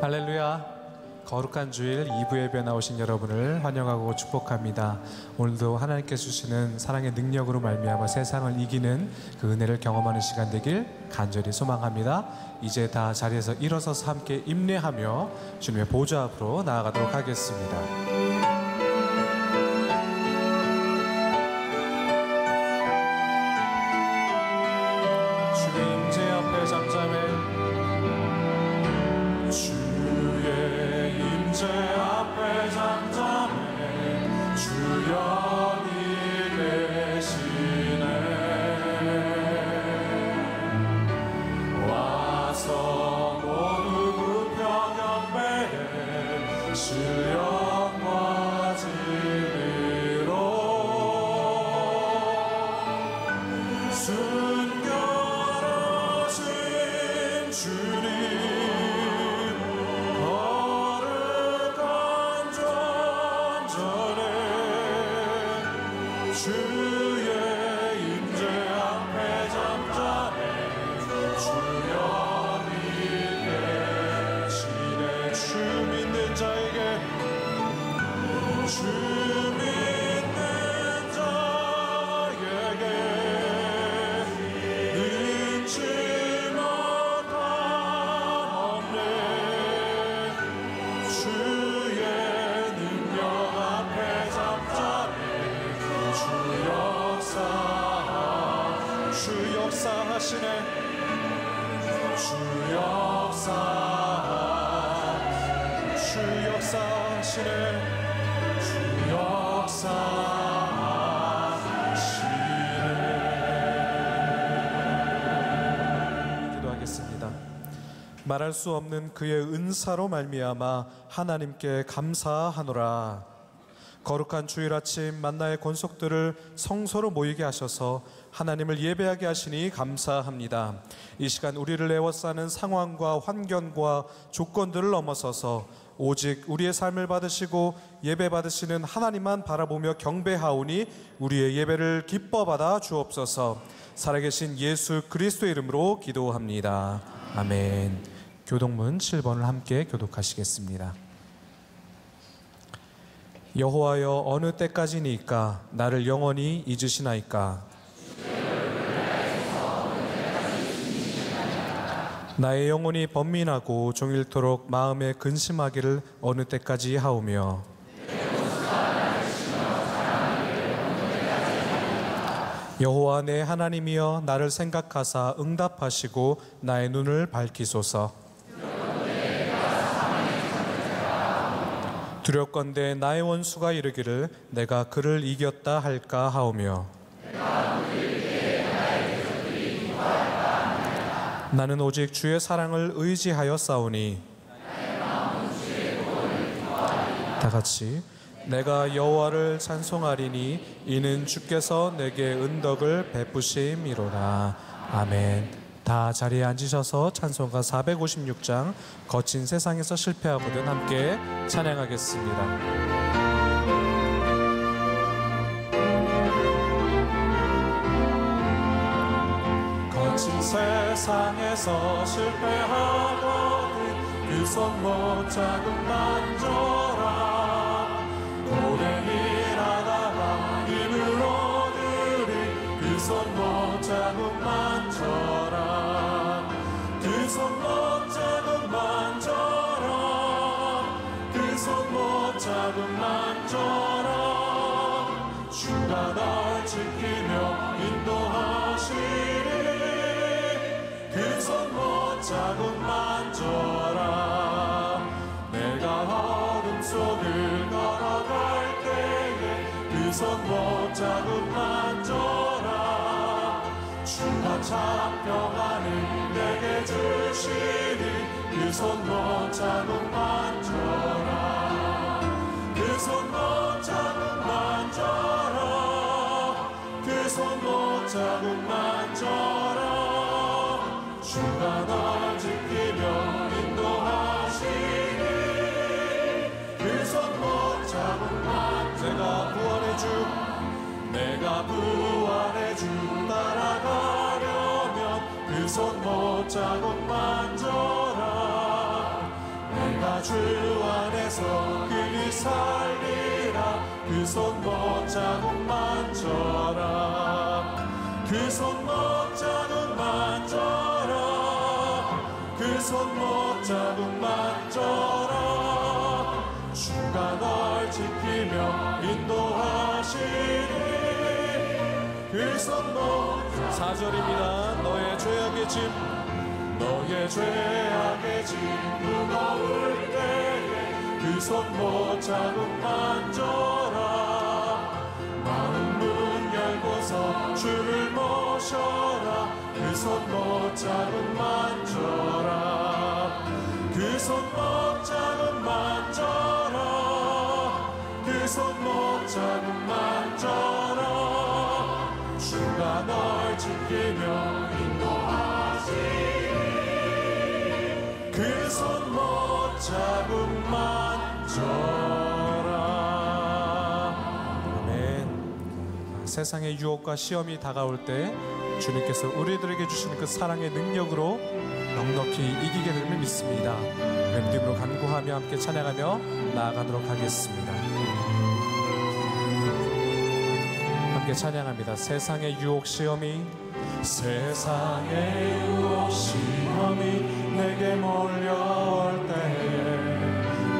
할렐루야. 거룩한 주일 2부 예배 나오신 여러분을 환영하고 축복합니다. 오늘도 하나님께서 주시는 사랑의 능력으로 말미암아 세상을 이기는 그 은혜를 경험하는 시간 되길 간절히 소망합니다. 이제 다 자리에서 일어서서 함께 임례하며 주님의 보좌 앞으로 나아가도록 하겠습니다. 주의 임재 앞에 잠잠해. 주의 임재 앞에 잠잠해. 주 여기 계시네. 와서 모두 굽혀 경배해. 신령과 진리로 순결하신 주님, 주의 임재 앞에 잠잠해. 주 여기 계시네. 주 믿는 자에게, 주 믿는 자에게 능치 못함 없네. 주의 능력 앞에 잠잠해. 주 역사하시네. 주 역사하시네. 주 역사하시네. 기도하겠습니다. 말할 수 없는 그의 은사로 말미암아 하나님께 감사하노라. 거룩한 주일 아침 만나의 권속들을 성소로 모이게 하셔서 하나님을 예배하게 하시니 감사합니다. 이 시간 우리를 에워싸는 상황과 환경과 조건들을 넘어서서 오직 우리의 삶을 받으시고 예배 받으시는 하나님만 바라보며 경배하오니 우리의 예배를 기뻐 받아 주옵소서. 살아계신 예수 그리스도의 이름으로 기도합니다. 아멘. 교동문 7번을 함께 교독하시겠습니다. 여호와여, 어느 때까지니까 나를 영원히 잊으시나이까? 나의 영혼이 번민하고 종일토록 마음에 근심하기를 어느 때까지 하오며, 여호와 내 하나님이여, 나를 생각하사 응답하시고 나의 눈을 밝히소서. 두렵건대 나의 원수가 이르기를 내가 그를 이겼다 할까 하오며, 나는 오직 주의 사랑을 의지하여 싸우니, 다같이 내가 여호와를 찬송하리니 이는 주께서 내게 은덕을 베푸심이로라. 아멘. 다 자리에 앉으셔서 찬송가 456장 거친 세상에서 실패하거든 함께 찬양하겠습니다. 거친 세상에서 실패하거든 그 손 못 자국 만져라. 오랜 일하다가 힘을 얻으리 그 손 못 자국 만져라. 그 손 못 자국 만져라. 그 손 못 자국 만져라. 주가 널 지키며 인도하시리. 그 손 못 자국 만져라. 내가 어둠 속을 걸어갈 때에 그 손 못 자국 만져라. 주가 참평안을 내게 주시니 그 손 못 자국 만져라. 그 손 못 자국 만져라. 그 손 못 자국 만져라. 주가 널 지키며 인도하시니 그 손 못 자국 만져라. 내가 부활의 주 따라가려면 그 손 못 자국 만져라. 내가 주 안에서 그리 살리라. 그 손 못 자국 만져라. 그 손 못 자국 만져라. 그 손 못 자국 만져라. 주가 널 지키며 인도하시니 그 손 못. 4절입니다. 너의 죄악의 짐, 너의 죄악의 짐 무거울 때에 그 손 못 자국 만져라. 마음 문 열고서 주를 모셔라. 그 손 못 자국 만져라. 그 손 못 자국 만져라. 그 손 못 자국 만져라. 주가 널 지키며 인도하시니 그 손 못 자국 만져라. 아멘. 세상의 유혹과 시험이 다가올 때 주님께서 우리들에게 주시는 그 사랑의 능력으로 넉넉히 이기게 됨을 믿습니다. 믿음으로 간구하며 함께 찬양하며 나아가도록 하겠습니다. 함께 찬양합니다. 세상의 유혹 시험이, 세상의 유혹 시험이 내게 몰려올 때에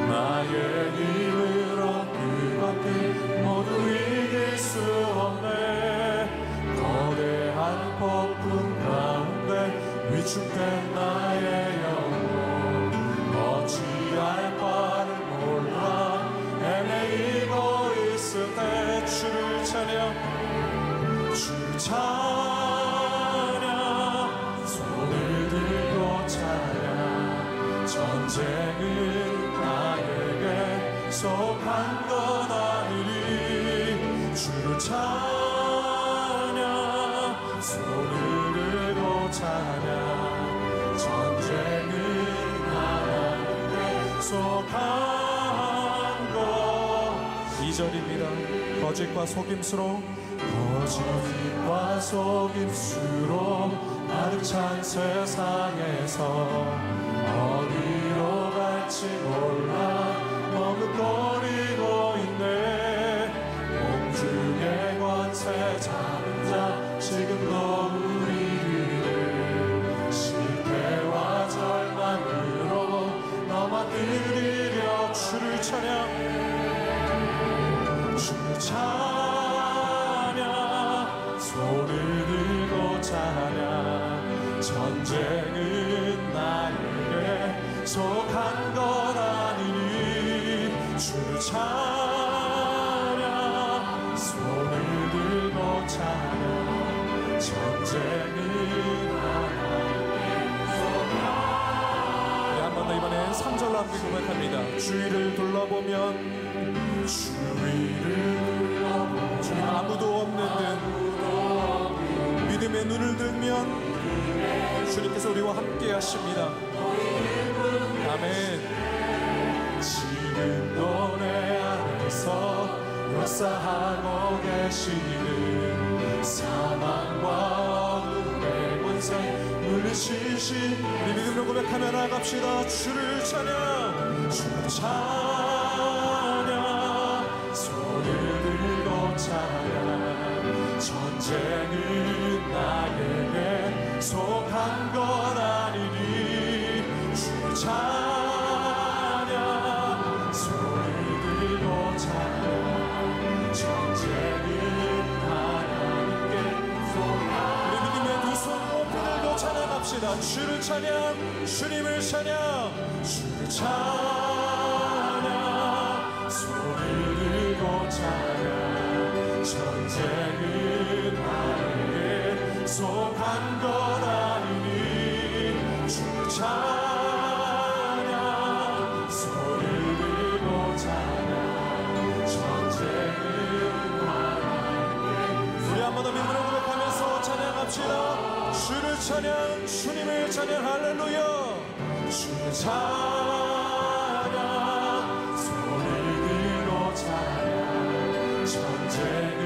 나의 힘으로 그것들 모두 이길 수 없네. 거대한 폭풍 가운데 위축된 나의 영혼 어찌할 바를 몰라 헤매이고 있을 때 주를 찬양, 주 찬양, 손을 들고 찬양. 전쟁은 나에게 속한 것 아니니 주를 찬양, 손을 들고 찬양. 전쟁은 나에게 속한 것. 2절입니다. 거짓과 속임수로, 거짓과 속임수로 가득 찬 세상에서 어디로 갈지 몰라 머뭇거리고 있네. 공중의 권세 잡은 자 지금도 우리를 실패와 절망으로 넘어뜨리려 주를 찬양, 주를 찬양, 손을 들고 찬양. 전쟁은 나에게 속한 것 아니니 주를 찬양, 손을 들고 찬양. 전쟁은 나에게 속한. 한 번 더 이번엔 3절로 함께 고백합니다. 주위를 둘러보면, 주위를 둘러보면 주님 아무도 없는 듯 믿음의 눈을 들면 주님께서 우리와 함께 하십니다. 아멘. 지금도 내 안에서 역사하고 계시는 사망과 어둠의 권세 물리치시. 우리 믿음으로 고백하며 나아갑시다. 주를 찬양, 주를 찬양, 손을 들고 찬양. 전쟁은 나에게 속한 것 아니니 주를 찬양, 손을 들고 찬양. 전쟁은 하나님께 속한. 우리 믿음의 두 손 높이 들고 찬양합시다. 주를 찬양, 주님을 찬양, 주를 찬양, 손을 들고 찬양. 전쟁은 나에게 속한 것 아니니 주를 찬양, 손을 들고 찬양. 전쟁은 하나님께. 우리 한 번 더 믿음으로 고백하면서 찬양합시다. 주를 찬양, 주님을 찬양. 할렐루야. 주를 찬양, 손을 들고 찬양. 전쟁은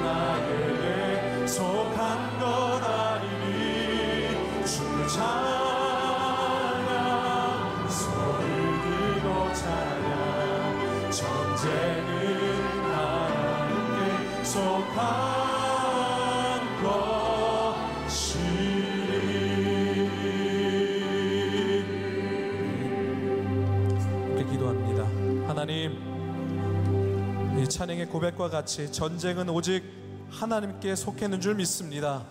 나에게 속한 것 아니니 주를 찬양, 손을 들고 전쟁은 하나님께 속한 것이니. 우리 기도합니다. 하나님, 이 찬양의 고백과 같이 전쟁은 오직 하나님께 속해 있는 줄 믿습니다.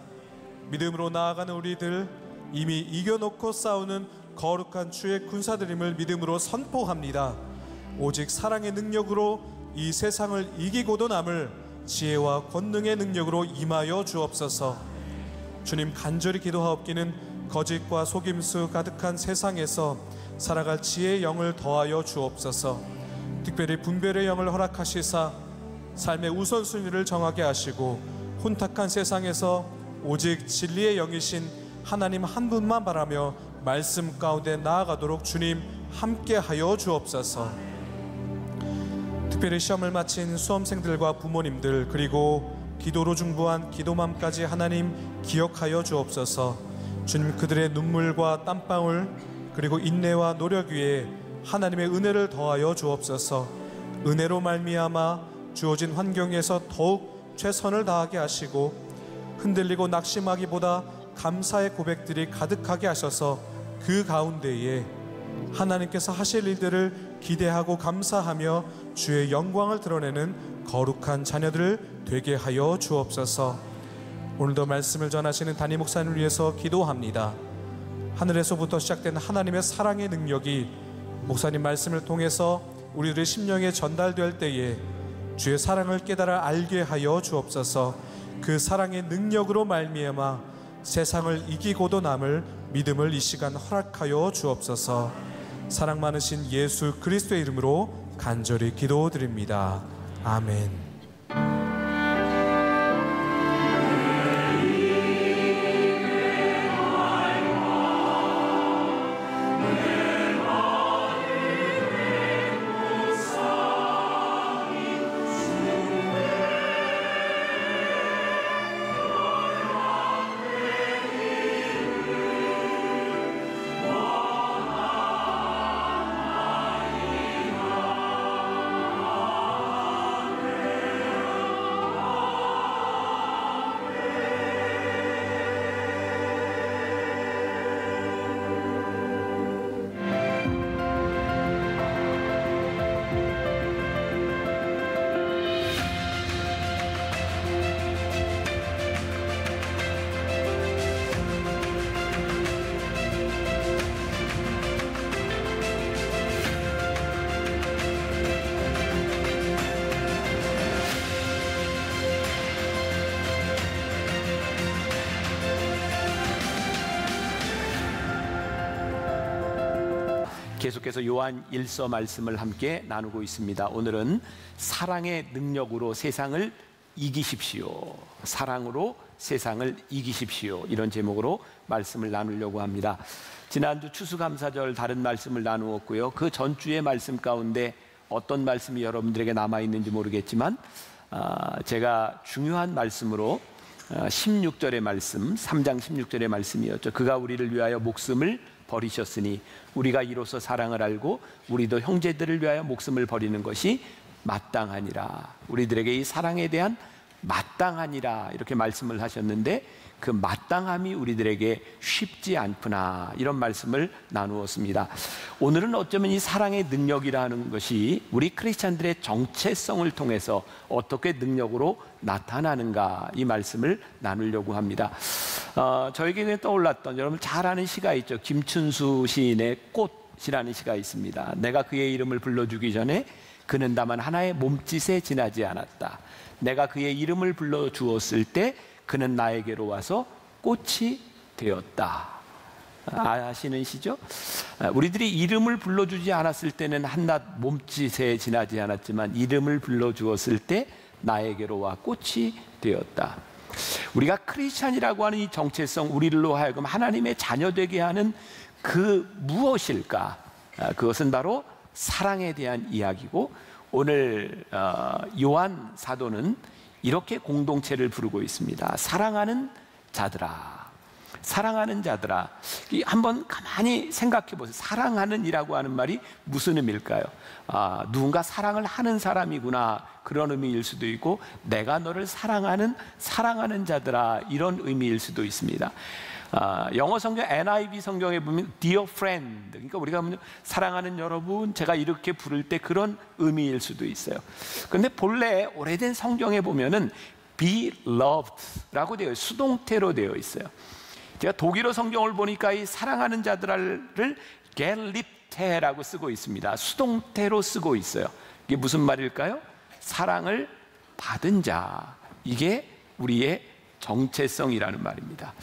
믿음으로 나아가는 우리들, 이미 이겨놓고 싸우는 거룩한 주의 군사들임을 믿음으로 선포합니다. 오직 사랑의 능력으로 이 세상을 이기고도 남을 지혜와 권능의 능력으로 임하여 주옵소서. 주님, 간절히 기도하옵기는 거짓과 속임수 가득한 세상에서 살아갈 지혜의 영을 더하여 주옵소서. 특별히 분별의 영을 허락하시사 삶의 우선순위를 정하게 하시고 혼탁한 세상에서 오직 진리의 영이신 하나님 한 분만 바라며 말씀 가운데 나아가도록 주님 함께하여 주옵소서. 특별히 시험을 마친 수험생들과 부모님들, 그리고 기도로 중보한 기도맘까지 하나님 기억하여 주옵소서. 주님, 그들의 눈물과 땀방울 그리고 인내와 노력 위에 하나님의 은혜를 더하여 주옵소서. 은혜로 말미암아 주어진 환경에서 더욱 최선을 다하게 하시고 흔들리고 낙심하기보다 감사의 고백들이 가득하게 하셔서 그 가운데에 하나님께서 하실 일들을 기대하고 감사하며 주의 영광을 드러내는 거룩한 자녀들 되게 하여 주옵소서. 오늘도 말씀을 전하시는 담임 목사님을 위해서 기도합니다. 하늘에서부터 시작된 하나님의 사랑의 능력이 목사님 말씀을 통해서 우리들의 심령에 전달될 때에 주의 사랑을 깨달아 알게 하여 주옵소서. 그 사랑의 능력으로 말미암아 세상을 이기고도 남을 믿음을 이 시간 허락하여 주옵소서. 사랑 많으신 예수 그리스도의 이름으로 간절히 기도드립니다. 아멘. 계속해서 요한 1서 말씀을 함께 나누고 있습니다. 오늘은 사랑의 능력으로 세상을 이기십시오. 사랑으로 세상을 이기십시오. 이런 제목으로 말씀을 나누려고 합니다. 지난주 추수감사절 다른 말씀을 나누었고요. 그 전주의 말씀 가운데 어떤 말씀이 여러분들에게 남아있는지 모르겠지만 제가 중요한 말씀으로 16절의 말씀, 3장 16절의 말씀이었죠. 그가 우리를 위하여 목숨을 버리셨으니 우리가 이로써 사랑을 알고 우리도 형제들을 위하여 목숨을 버리는 것이 마땅하니라. 우리들에게 이 사랑에 대한 마땅하니라 이렇게 말씀을 하셨는데 그 마땅함이 우리들에게 쉽지 않구나 이런 말씀을 나누었습니다. 오늘은 어쩌면 이 사랑의 능력이라는 것이 우리 크리스찬들의 정체성을 통해서 어떻게 능력으로 나타나는가 이 말씀을 나누려고 합니다. 저에게 떠올랐던 여러분 잘 아는 시가 있죠. 김춘수 시인의 꽃이라는 시가 있습니다. 내가 그의 이름을 불러주기 전에 그는 다만 하나의 몸짓에 지나지 않았다. 내가 그의 이름을 불러주었을 때 그는 나에게로 와서 꽃이 되었다. 아시는 시죠? 우리들이 이름을 불러주지 않았을 때는 한낱 몸짓에 지나지 않았지만 이름을 불러주었을 때 나에게로 와 꽃이 되었다. 우리가 크리스찬이라고 하는 이 정체성, 우리로 하여금 하나님의 자녀되게 하는 그 무엇일까? 그것은 바로 사랑에 대한 이야기고 오늘 요한 사도는 이렇게 공동체를 부르고 있습니다. 사랑하는 자들아. 사랑하는 자들아, 한번 가만히 생각해 보세요. 사랑하는 이라고 하는 말이 무슨 의미일까요? 누군가 사랑을 하는 사람이구나, 그런 의미일 수도 있고, 내가 너를 사랑하는 자들아, 이런 의미일 수도 있습니다. 영어 성경 NIV 성경에 보면 Dear Friend, 그러니까 우리가 사랑하는 여러분, 제가 이렇게 부를 때 그런 의미일 수도 있어요. 그런데 본래 오래된 성경에 보면은 Beloved라고 되어 수동태로 되어 있어요. 제가 독일어 성경을 보니까 이 사랑하는 자들을 겔립테라고 쓰고 있습니다. 수동태로 쓰고 있어요. 이게 무슨 말일까요? 사랑을 받은 자, 이게 우리의 정체성이라는 말입니다.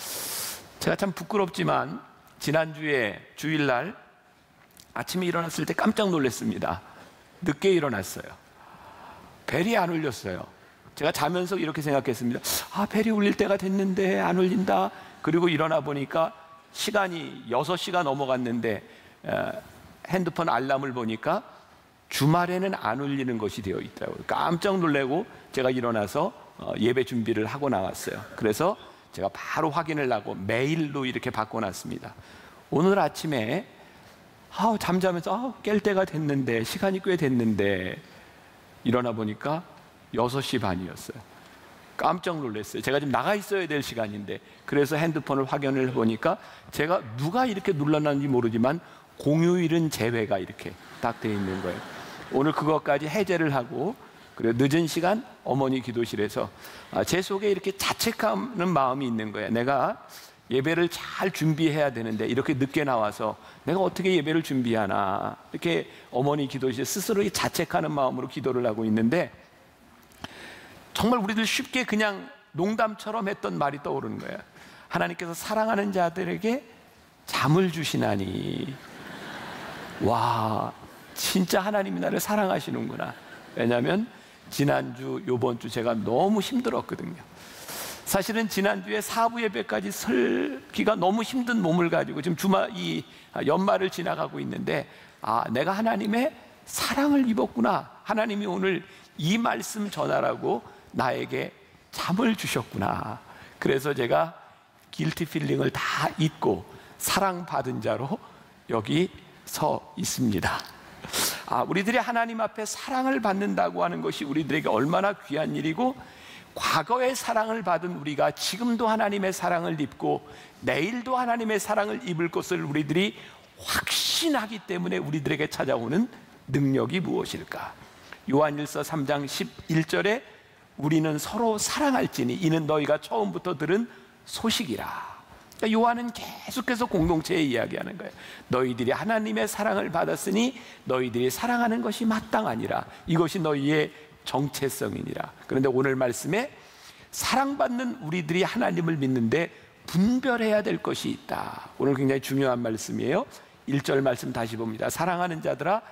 제가 참 부끄럽지만 지난주에 주일날 아침에 일어났을 때 깜짝 놀랐습니다. 늦게 일어났어요. 벨이 안 울렸어요. 제가 자면서 이렇게 생각했습니다. 벨이 울릴 때가 됐는데 안 울린다. 그리고 일어나 보니까 시간이 6시가 넘어갔는데 핸드폰 알람을 보니까 주말에는 안 울리는 것이 되어 있더라고요. 깜짝 놀라고 제가 일어나서 예배 준비를 하고 나왔어요. 그래서 제가 바로 확인을 하고 메일로 이렇게 바꿔놨습니다. 오늘 아침에 잠자면서 깰 때가 됐는데, 시간이 꽤 됐는데 일어나 보니까 6시 반이었어요. 깜짝 놀랐어요. 제가 지금 나가 있어야 될 시간인데, 그래서 핸드폰을 확인을 해보니까 제가 누가 이렇게 눌러놨는지 모르지만 공휴일은 제외가 이렇게 딱 돼 있는 거예요. 오늘 그것까지 해제를 하고, 그리고 늦은 시간 어머니 기도실에서 제 속에 이렇게 자책하는 마음이 있는 거예요. 내가 예배를 잘 준비해야 되는데 이렇게 늦게 나와서 내가 어떻게 예배를 준비하나, 이렇게 어머니 기도실에 스스로 자책하는 마음으로 기도를 하고 있는데, 정말 우리들 쉽게 그냥 농담처럼 했던 말이 떠오르는 거예요. 하나님께서 사랑하는 자들에게 잠을 주시나니. 와, 진짜 하나님이 나를 사랑하시는구나. 왜냐하면 지난주, 요번주 제가 너무 힘들었거든요. 사실은 지난주에 사부 예배까지 설기가 너무 힘든 몸을 가지고 지금 이 연말을 지나가고 있는데, 내가 하나님의 사랑을 입었구나. 하나님이 오늘 이 말씀 전하라고 나에게 잠을 주셨구나. 그래서 제가 길티 필링을 다 잊고 사랑받은 자로 여기 서 있습니다. 우리들이 하나님 앞에 사랑을 받는다고 하는 것이 우리들에게 얼마나 귀한 일이고, 과거의 사랑을 받은 우리가 지금도 하나님의 사랑을 입고 내일도 하나님의 사랑을 입을 것을 우리들이 확신하기 때문에 우리들에게 찾아오는 능력이 무엇일까? 요한일서 3장 11절에 우리는 서로 사랑할지니 이는 너희가 처음부터 들은 소식이라. 그러니까 요한은 계속해서 공동체에 이야기하는 거예요. 너희들이 하나님의 사랑을 받았으니 너희들이 사랑하는 것이 마땅하니라. 이것이 너희의 정체성이니라. 그런데 오늘 말씀에 사랑받는 우리들이 하나님을 믿는데 분별해야 될 것이 있다. 오늘 굉장히 중요한 말씀이에요. 1절 말씀 다시 봅니다. 사랑하는 자들아,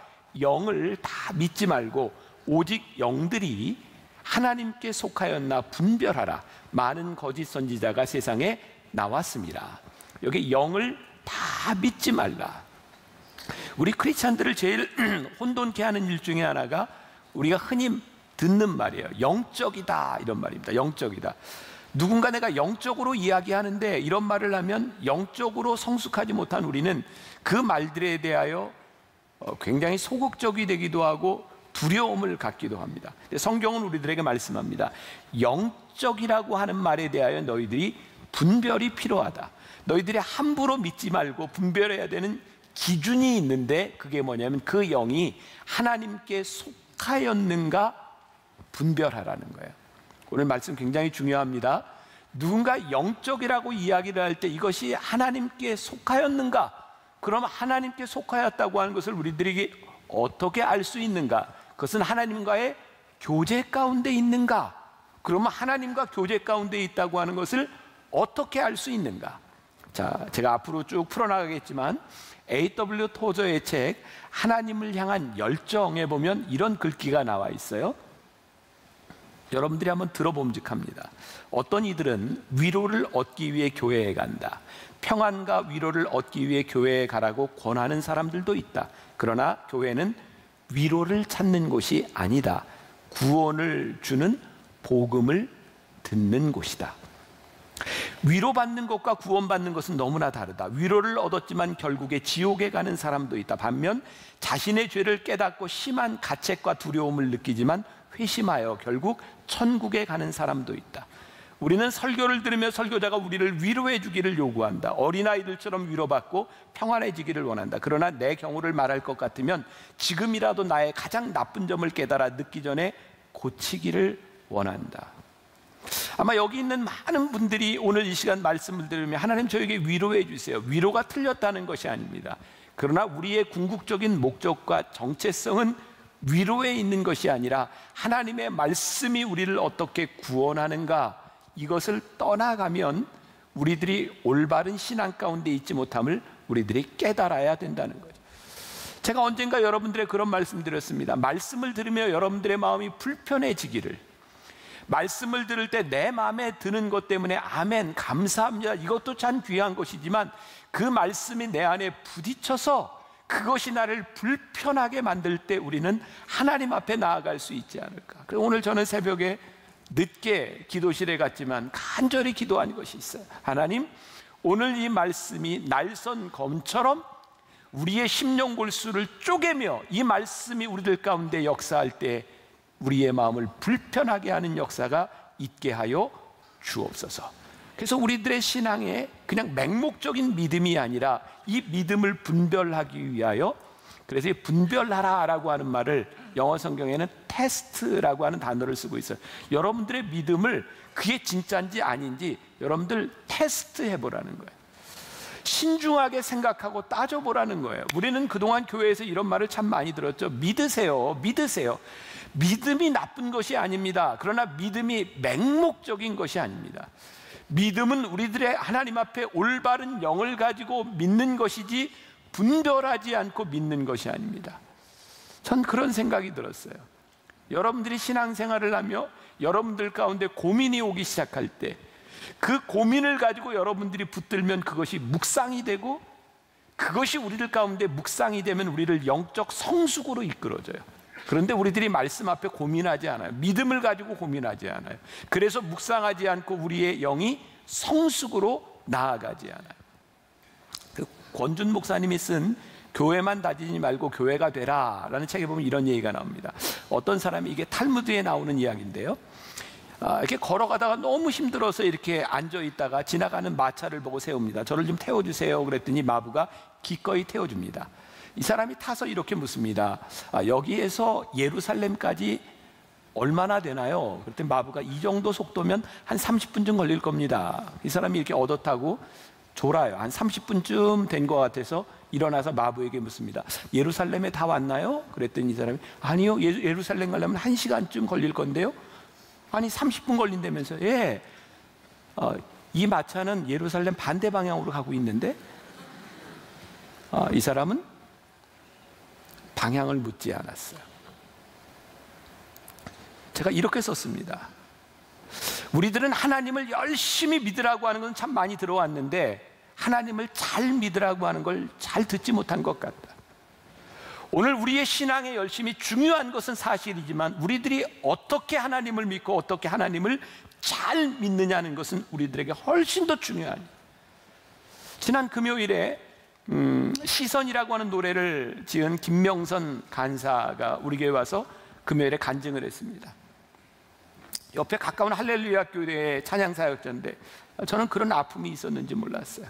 영을 다 믿지 말고 오직 영들이 하나님께 속하였나 분별하라. 많은 거짓 선지자가 세상에 나왔습니다. 여기 영을 다 믿지 말라. 우리 크리스찬들을 제일 혼돈케 하는 일 중에 하나가 우리가 흔히 듣는 말이에요. 영적이다, 이런 말입니다. 영적이다. 누군가 내가 영적으로 이야기하는데 이런 말을 하면 영적으로 성숙하지 못한 우리는 그 말들에 대하여 굉장히 소극적이 되기도 하고 두려움을 갖기도 합니다. 성경은 우리들에게 말씀합니다. 영적이라고 하는 말에 대하여 너희들이 분별이 필요하다. 너희들이 함부로 믿지 말고 분별해야 되는 기준이 있는데, 그게 뭐냐면 그 영이 하나님께 속하였는가 분별하라는 거예요. 오늘 말씀 굉장히 중요합니다. 누군가 영적이라고 이야기를 할 때 이것이 하나님께 속하였는가? 그럼 하나님께 속하였다고 하는 것을 우리들에게 어떻게 알 수 있는가? 그것은 하나님과의 교제 가운데 있는가? 그러면 하나님과 교제 가운데 있다고 하는 것을 어떻게 알 수 있는가? 자, 제가 앞으로 쭉 풀어나가겠지만 A.W. 토저의 책 하나님을 향한 열정에 보면 이런 글귀가 나와 있어요. 여러분들이 한번 들어봄직합니다. 어떤 이들은 위로를 얻기 위해 교회에 간다. 평안과 위로를 얻기 위해 교회에 가라고 권하는 사람들도 있다. 그러나 교회는 위로를 찾는 곳이 아니다. 구원을 주는 복음을 듣는 곳이다. 위로받는 것과 구원받는 것은 너무나 다르다. 위로를 얻었지만 결국에 지옥에 가는 사람도 있다. 반면 자신의 죄를 깨닫고 심한 가책과 두려움을 느끼지만 회심하여 결국 천국에 가는 사람도 있다. 우리는 설교를 들으며 설교자가 우리를 위로해 주기를 요구한다. 어린아이들처럼 위로받고 평안해지기를 원한다. 그러나 내 경우를 말할 것 같으면 지금이라도 나의 가장 나쁜 점을 깨달아 늦기 전에 고치기를 원한다. 아마 여기 있는 많은 분들이 오늘 이 시간 말씀을 들으면 하나님 저에게 위로해 주세요. 위로가 틀렸다는 것이 아닙니다. 그러나 우리의 궁극적인 목적과 정체성은 위로에 있는 것이 아니라 하나님의 말씀이 우리를 어떻게 구원하는가, 이것을 떠나가면 우리들이 올바른 신앙 가운데 있지 못함을 우리들이 깨달아야 된다는 거죠. 제가 언젠가 여러분들의 그런 말씀 드렸습니다. 말씀을 들으며 여러분들의 마음이 불편해지기를, 말씀을 들을 때 내 마음에 드는 것 때문에 아멘, 감사합니다, 이것도 참 귀한 것이지만 그 말씀이 내 안에 부딪혀서 그것이 나를 불편하게 만들 때 우리는 하나님 앞에 나아갈 수 있지 않을까. 그래서 오늘 저는 새벽에 늦게 기도실에 갔지만 간절히 기도한 것이 있어요. 하나님, 오늘 이 말씀이 날선 검처럼 우리의 심령 골수를 쪼개며 이 말씀이 우리들 가운데 역사할 때 우리의 마음을 불편하게 하는 역사가 있게 하여 주옵소서. 그래서 우리들의 신앙에 그냥 맹목적인 믿음이 아니라 이 믿음을 분별하기 위하여, 그래서 이 분별하라라고 하는 말을 영어 성경에는 테스트라고 하는 단어를 쓰고 있어요. 여러분들의 믿음을 그게 진짜인지 아닌지 여러분들 테스트 해보라는 거예요. 신중하게 생각하고 따져보라는 거예요. 우리는 그동안 교회에서 이런 말을 참 많이 들었죠. 믿으세요, 믿으세요. 믿음이 나쁜 것이 아닙니다. 그러나 믿음이 맹목적인 것이 아닙니다. 믿음은 우리들의 하나님 앞에 올바른 영을 가지고 믿는 것이지 분별하지 않고 믿는 것이 아닙니다. 전 그런 생각이 들었어요. 여러분들이 신앙생활을 하며 여러분들 가운데 고민이 오기 시작할 때 그 고민을 가지고 여러분들이 붙들면 그것이 묵상이 되고, 그것이 우리들 가운데 묵상이 되면 우리를 영적 성숙으로 이끌어줘요. 그런데 우리들이 말씀 앞에 고민하지 않아요. 믿음을 가지고 고민하지 않아요. 그래서 묵상하지 않고 우리의 영이 성숙으로 나아가지 않아요. 그 권준 목사님이 쓴 교회만 다니지 말고 교회가 되라 라는 책에 보면 이런 얘기가 나옵니다. 어떤 사람이, 이게 탈무드에 나오는 이야기인데요, 이렇게 걸어가다가 너무 힘들어서 이렇게 앉아있다가 지나가는 마차를 보고 세웁니다. 저를 좀 태워주세요. 그랬더니 마부가 기꺼이 태워줍니다. 이 사람이 타서 이렇게 묻습니다. 여기에서 예루살렘까지 얼마나 되나요? 그랬더니 마부가 이 정도 속도면 한 30분쯤 걸릴 겁니다. 이 사람이 이렇게 얻어 타고 졸아요. 한 30분쯤 된 것 같아서 일어나서 마부에게 묻습니다. 예루살렘에 다 왔나요? 그랬더니 이 사람이 아니요, 예루살렘 가려면 1시간쯤 걸릴 건데요. 아니 30분 걸린다면서요. 예, 이 마차는 예루살렘 반대 방향으로 가고 있는데, 이 사람은 방향을 묻지 않았어요. 제가 이렇게 썼습니다. 우리들은 하나님을 열심히 믿으라고 하는 건 참 많이 들어왔는데 하나님을 잘 믿으라고 하는 걸 잘 듣지 못한 것 같다. 오늘 우리의 신앙에 열심히 중요한 것은 사실이지만 우리들이 어떻게 하나님을 믿고 어떻게 하나님을 잘 믿느냐는 것은 우리들에게 훨씬 더 중요하니. 지난 금요일에 시선이라고 하는 노래를 지은 김명선 간사가 우리 교회에 와서 금요일에 간증을 했습니다. 옆에 가까운 할렐루야 교회의 찬양사역자인데 저는 그런 아픔이 있었는지 몰랐어요.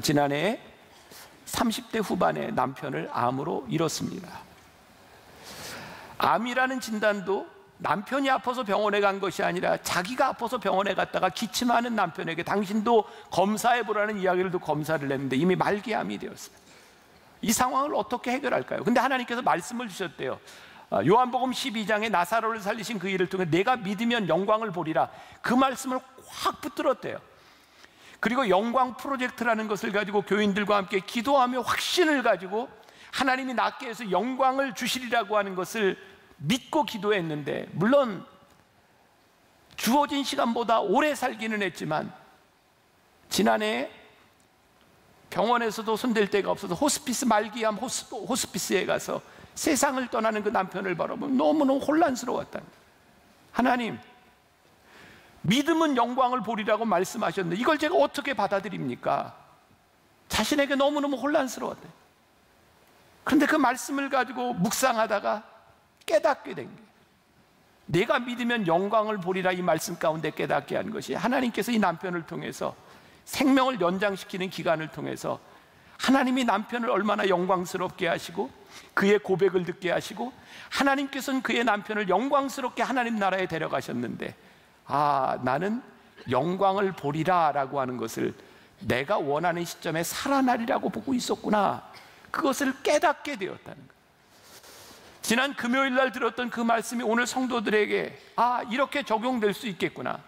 지난해 30대 후반에 남편을 암으로 잃었습니다. 암이라는 진단도 남편이 아파서 병원에 간 것이 아니라 자기가 아파서 병원에 갔다가 기침하는 남편에게 당신도 검사해보라는 이야기를 듣고 검사를 했는데 이미 말기암이 되었어요. 이 상황을 어떻게 해결할까요? 근데 하나님께서 말씀을 주셨대요. 요한복음 12장에 나사로를 살리신 그 일을 통해 내가 믿으면 영광을 보리라, 그 말씀을 확 붙들었대요. 그리고 영광 프로젝트라는 것을 가지고 교인들과 함께 기도하며 확신을 가지고 하나님이 낫게 해서 영광을 주시리라고 하는 것을 믿고 기도했는데, 물론 주어진 시간보다 오래 살기는 했지만 지난해 병원에서도 손댈 데가 없어서 호스피스, 말기암 호스피스에 가서 세상을 떠나는 그 남편을 바라보면 너무너무 혼란스러웠다. 하나님, 믿음은 영광을 보리라고 말씀하셨는데 이걸 제가 어떻게 받아들입니까? 자신에게 너무너무 혼란스러웠대. 그런데 그 말씀을 가지고 묵상하다가 깨닫게 된 게, 내가 믿으면 영광을 보리라 이 말씀 가운데 깨닫게 한 것이, 하나님께서 이 남편을 통해서 생명을 연장시키는 기간을 통해서 하나님이 남편을 얼마나 영광스럽게 하시고 그의 고백을 듣게 하시고, 하나님께서는 그의 남편을 영광스럽게 하나님 나라에 데려가셨는데, 나는 영광을 보리라 라고 하는 것을 내가 원하는 시점에 살아나리라고 보고 있었구나, 그것을 깨닫게 되었다는 거예요. 지난 금요일 날 들었던 그 말씀이 오늘 성도들에게 이렇게 적용될 수 있겠구나.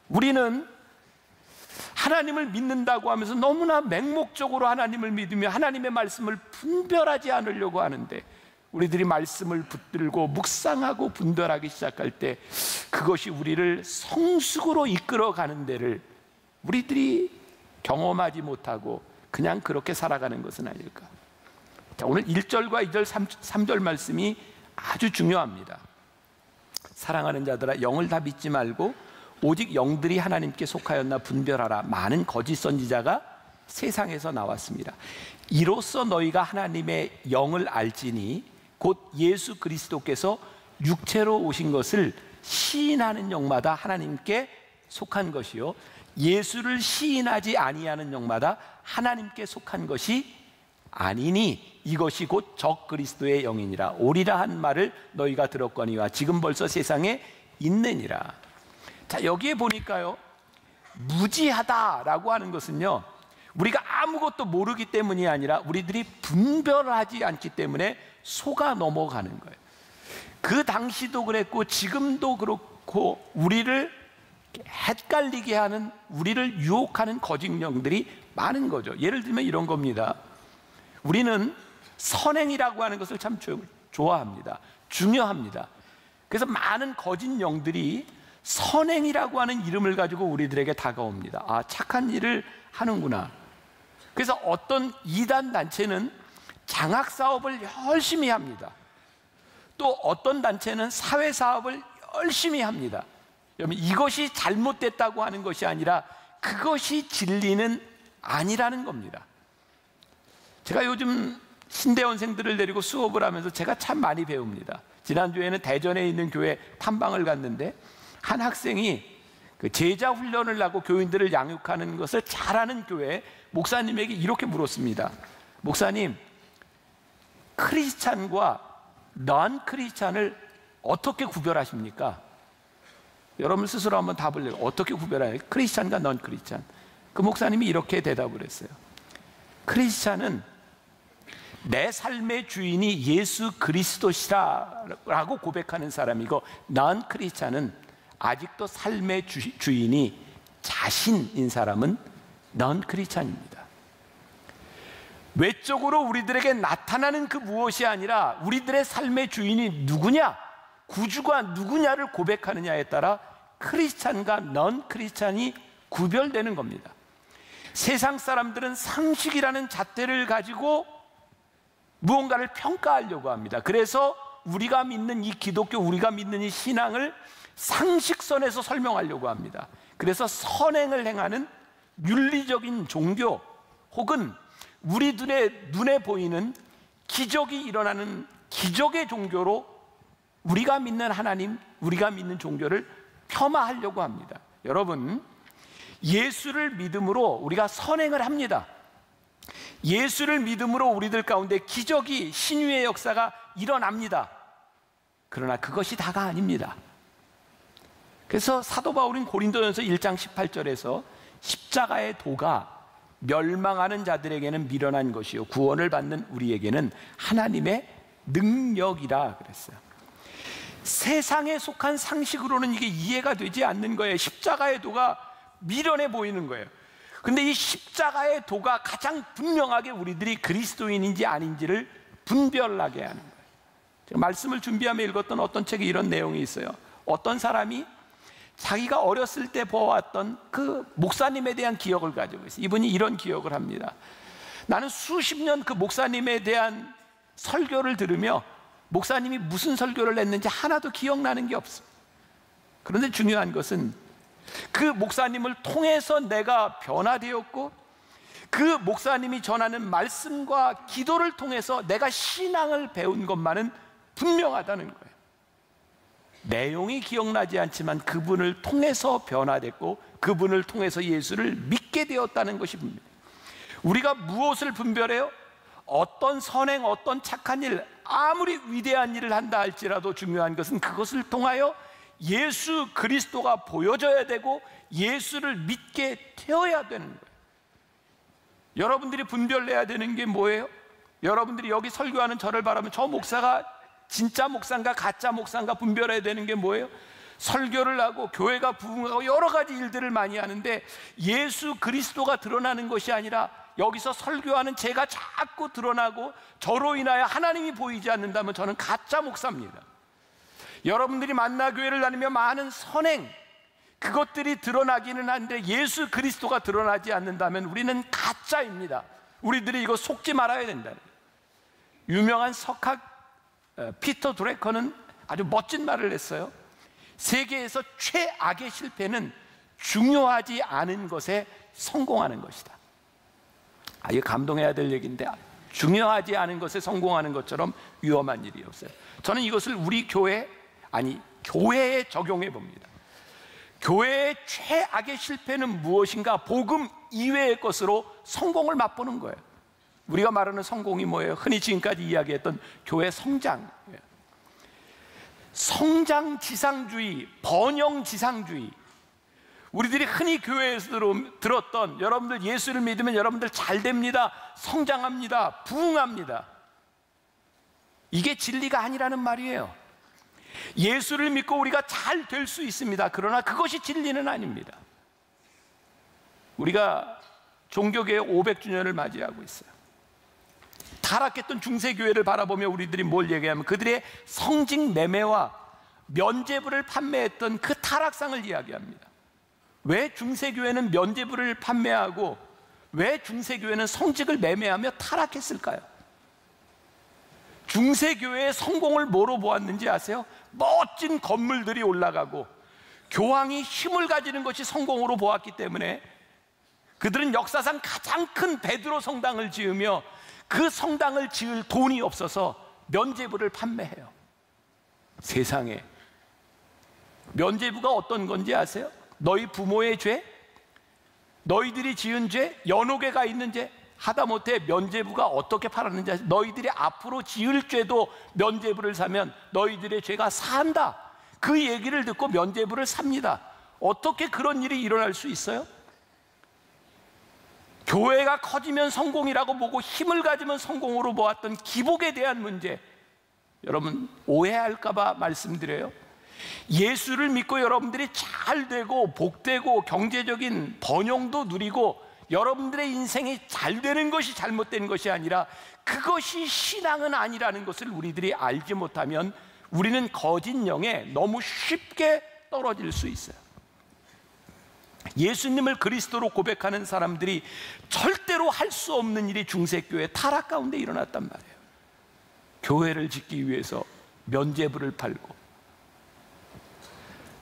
우리는 하나님을 믿는다고 하면서 너무나 맹목적으로 하나님을 믿으며 하나님의 말씀을 분별하지 않으려고 하는데, 우리들이 말씀을 붙들고 묵상하고 분별하기 시작할 때 그것이 우리를 성숙으로 이끌어가는 데를 우리들이 경험하지 못하고 그냥 그렇게 살아가는 것은 아닐까. 자, 오늘 1절과 2절 3절 말씀이 아주 중요합니다. 사랑하는 자들아, 영을 다 믿지 말고 오직 영들이 하나님께 속하였나 분별하라. 많은 거짓 선지자가 세상에서 나왔습니다. 이로써 너희가 하나님의 영을 알지니 곧 예수 그리스도께서 육체로 오신 것을 시인하는 영마다 하나님께 속한 것이요, 예수를 시인하지 아니하는 영마다 하나님께 속한 것이 아니니 이것이 곧 적 그리스도의 영이니라. 오리라 한 말을 너희가 들었거니와 지금 벌써 세상에 있느니라. 자, 여기에 보니까요, 무지하다라고 하는 것은요, 우리가 아무것도 모르기 때문이 아니라 우리들이 분별하지 않기 때문에 속아 넘어가는 거예요. 그 당시도 그랬고 지금도 그렇고 우리를 헷갈리게 하는, 우리를 유혹하는 거짓 영들이 많은 거죠. 예를 들면 이런 겁니다. 우리는 선행이라고 하는 것을 참 좋아합니다. 중요합니다. 그래서 많은 거짓 영들이 선행이라고 하는 이름을 가지고 우리들에게 다가옵니다. 착한 일을 하는구나. 그래서 어떤 이단 단체는 장학 사업을 열심히 합니다. 또 어떤 단체는 사회 사업을 열심히 합니다. 여러분, 이것이 잘못됐다고 하는 것이 아니라 그것이 진리는 아니라는 겁니다. 제가 요즘 신대원생들을 데리고 수업을 하면서 제가 참 많이 배웁니다. 지난주에는 대전에 있는 교회 탐방을 갔는데 한 학생이 그 제자 훈련을 하고 교인들을 양육하는 것을 잘하는 교회 목사님에게 이렇게 물었습니다. 목사님, 크리스찬과 넌 크리스찬을 어떻게 구별하십니까? 여러분 스스로 한번 답을 내요. 어떻게 구별해요? 크리스찬과 넌 크리스찬. 그 목사님이 이렇게 대답을 했어요. 크리스찬은 내 삶의 주인이 예수 그리스도시라고 고백하는 사람이고, 넌 크리스찬은 아직도 삶의 주인이 자신인 사람은 넌 크리스찬입니다. 외적으로 우리들에게 나타나는 그 무엇이 아니라 우리들의 삶의 주인이 누구냐, 구주가 누구냐를 고백하느냐에 따라 크리스찬과 넌 크리스찬이 구별되는 겁니다. 세상 사람들은 상식이라는 잣대를 가지고 무언가를 평가하려고 합니다. 그래서 우리가 믿는 이 기독교, 우리가 믿는 이 신앙을 상식선에서 설명하려고 합니다. 그래서 선행을 행하는 윤리적인 종교, 혹은 우리들의 눈에 보이는 기적이 일어나는 기적의 종교로 우리가 믿는 하나님, 우리가 믿는 종교를 폄하하려고 합니다. 여러분, 예수를 믿음으로 우리가 선행을 합니다. 예수를 믿음으로 우리들 가운데 기적이, 신유의 역사가 일어납니다. 그러나 그것이 다가 아닙니다. 그래서 사도 바울은 고린도전서 1장 18절에서 십자가의 도가 멸망하는 자들에게는 미련한 것이요 구원을 받는 우리에게는 하나님의 능력이라 그랬어요. 세상에 속한 상식으로는 이게 이해가 되지 않는 거예요. 십자가의 도가 미련해 보이는 거예요. 근데 이 십자가의 도가 가장 분명하게 우리들이 그리스도인인지 아닌지를 분별하게 하는 거예요. 제가 말씀을 준비하며 읽었던 어떤 책에 이런 내용이 있어요. 어떤 사람이 자기가 어렸을 때 보았던 그 목사님에 대한 기억을 가지고 있어요. 이분이 이런 기억을 합니다. 나는 수십 년 그 목사님에 대한 설교를 들으며 목사님이 무슨 설교를 했는지 하나도 기억나는 게 없어. 그런데 중요한 것은 그 목사님을 통해서 내가 변화되었고, 그 목사님이 전하는 말씀과 기도를 통해서 내가 신앙을 배운 것만은 분명하다는 거예요. 내용이 기억나지 않지만 그분을 통해서 변화됐고 그분을 통해서 예수를 믿게 되었다는 것이 분명해요. 우리가 무엇을 분별해요? 어떤 선행, 어떤 착한 일, 아무리 위대한 일을 한다 할지라도 중요한 것은 그것을 통하여 예수 그리스도가 보여져야 되고 예수를 믿게 되어야 되는 거예요. 여러분들이 분별해야 되는 게 뭐예요? 여러분들이 여기 설교하는 저를 바라보면 저 목사가 진짜 목사인가 가짜 목사인가 분별해야 되는 게 뭐예요? 설교를 하고 교회가 부흥하고 여러 가지 일들을 많이 하는데 예수 그리스도가 드러나는 것이 아니라 여기서 설교하는 제가 자꾸 드러나고 저로 인하여 하나님이 보이지 않는다면 저는 가짜 목사입니다. 여러분들이 만나교회를 다니며 많은 선행, 그것들이 드러나기는 한데 예수 그리스도가 드러나지 않는다면 우리는 가짜입니다. 우리들이 이거 속지 말아야 된다. 유명한 석학 피터 드래커는 아주 멋진 말을 했어요. 세계에서 최악의 실패는 중요하지 않은 것에 성공하는 것이다. 이거 감동해야 될 얘기인데, 중요하지 않은 것에 성공하는 것처럼 위험한 일이 없어요. 저는 이것을 우리 교회에 적용해 봅니다. 교회의 최악의 실패는 무엇인가? 복음 이외의 것으로 성공을 맛보는 거예요. 우리가 말하는 성공이 뭐예요? 흔히 지금까지 이야기했던 교회 성장, 성장지상주의, 번영지상주의. 우리들이 흔히 교회에서 들었던 여러분들 예수를 믿으면 여러분들 잘 됩니다, 성장합니다, 부흥합니다. 이게 진리가 아니라는 말이에요. 예수를 믿고 우리가 잘 될 수 있습니다. 그러나 그것이 진리는 아닙니다. 우리가 종교개혁 500주년을 맞이하고 있어요. 타락했던 중세교회를 바라보며 우리들이 뭘 얘기하면 그들의 성직 매매와 면죄부를 판매했던 그 타락상을 이야기합니다. 왜 중세교회는 면죄부를 판매하고 왜 중세교회는 성직을 매매하며 타락했을까요? 중세교회의 성공을 뭐로 보았는지 아세요? 멋진 건물들이 올라가고 교황이 힘을 가지는 것이 성공으로 보았기 때문에 그들은 역사상 가장 큰 베드로 성당을 지으며 그 성당을 지을 돈이 없어서 면죄부를 판매해요. 세상에, 면죄부가 어떤 건지 아세요? 너희 부모의 죄, 너희들이 지은 죄, 연옥에가 있는 죄, 하다못해 면죄부가 어떻게 팔았는지 아세요? 너희들이 앞으로 지을 죄도 면죄부를 사면 너희들의 죄가 산다. 그 얘기를 듣고 면죄부를 삽니다. 어떻게 그런 일이 일어날 수 있어요? 교회가 커지면 성공이라고 보고 힘을 가지면 성공으로 보았던 기복에 대한 문제, 여러분 오해할까 봐 말씀드려요. 예수를 믿고 여러분들이 잘 되고 복되고 경제적인 번영도 누리고 여러분들의 인생이 잘 되는 것이 잘못된 것이 아니라 그것이 신앙은 아니라는 것을 우리들이 알지 못하면 우리는 거짓 영에 너무 쉽게 떨어질 수 있어요. 예수님을 그리스도로 고백하는 사람들이 절대로 할 수 없는 일이 중세교회 타락 가운데 일어났단 말이에요. 교회를 짓기 위해서 면죄부를 팔고